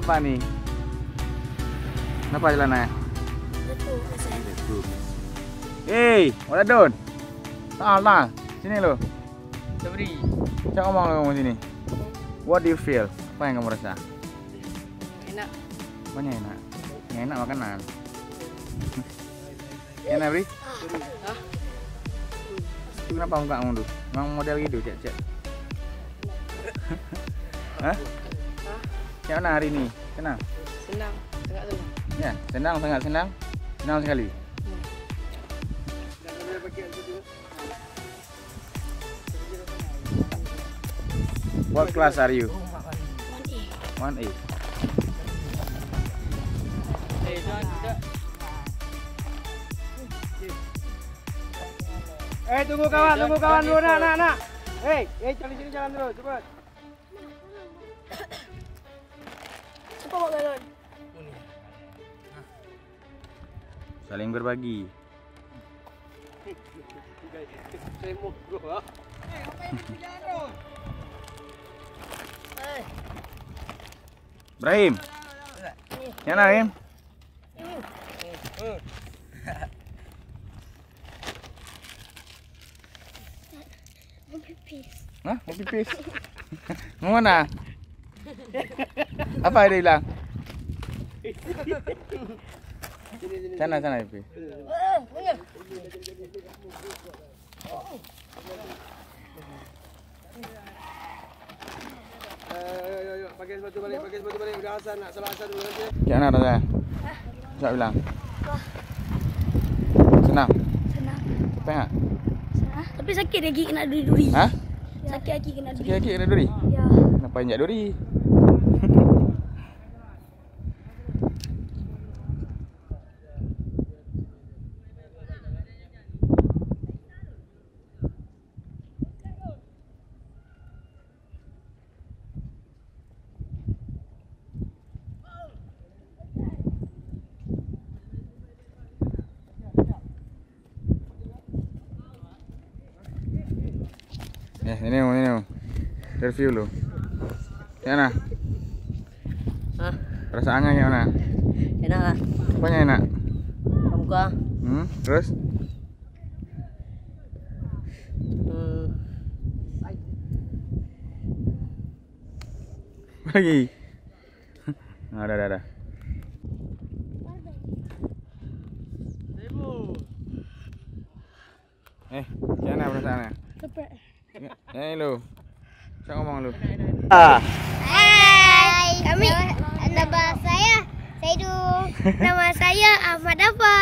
Apa nih? Kenapa jalannya? Betul. Hei, wala doon. Tahan. Sini lo. Sabri. Jangan ngomong sini. What do you feel? Apa yang kamu rasa? Enak. Apanya enak? Yang enak makanan. Enak, Bri? Hah? Itu kenapa muka kamu tuh? Memang model gitu, cek. Hah? Kayak mana hari ini? Senang? Senang, sangat senang. Ya, senang, sangat senang. Senang sekali. What class are you? 1A. Jangan tidak. Tunggu kawan dulu, nak. Cari sini jalan dulu, cepat. Cepat bawa galon. Saling berbagi. Ibrahim. Yang mana, Ibrahim? Mau pipis. Hah? Mau pipis? Mau mana? Apa dia bilang? Sana pipis. Pakai sepatu balik. Udah asal, nak salah asal dulu nanti. Gimana rasanya? Siapa bilang? Senang? Senang. Apa enggak? Tapi sakit lagi kena duri. Hah? Sakit lagi kena duri. Sakit kena duri? Ya. Kenapa injak duri? Ini review lo. Gimana? Hah? Perasaannya gimana? Enak lah. Apanya enak? Pramuka. Terus? Lagi. Ada. Gimana perasaannya? Capek. Ini lo. Saya ngomong lu. Hai, kami nama saya Saidu. Nama saya Ahmad Apa.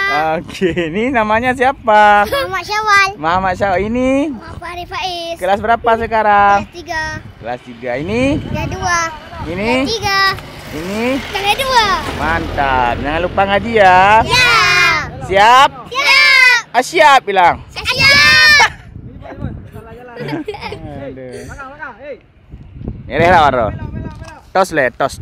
Oke, ini namanya siapa? Muhammad Syawal. Muhammad Syawal. Ini Muhammad Arif Faiz. kelas berapa sekarang? Kelas 3. Kelas 3. Ini? Kelas 2. Ini? Kelas 3. Ini? Kelas 2. Mantap. Jangan lupa ngaji ya. Ya. Siap? Siap. Siap bilang. Siap. Ini lah Waro. Tos le, tos.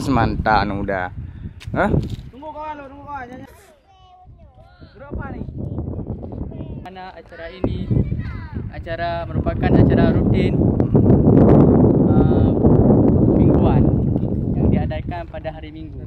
Mantap udah. Hah? Tunggu kawan. Berapa nih? Mana acara ini? Merupakan acara rutin mingguan yang diadakan pada hari Minggu.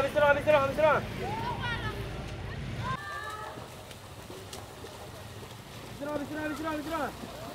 habis dulu. Habis dulu. Habis dulu.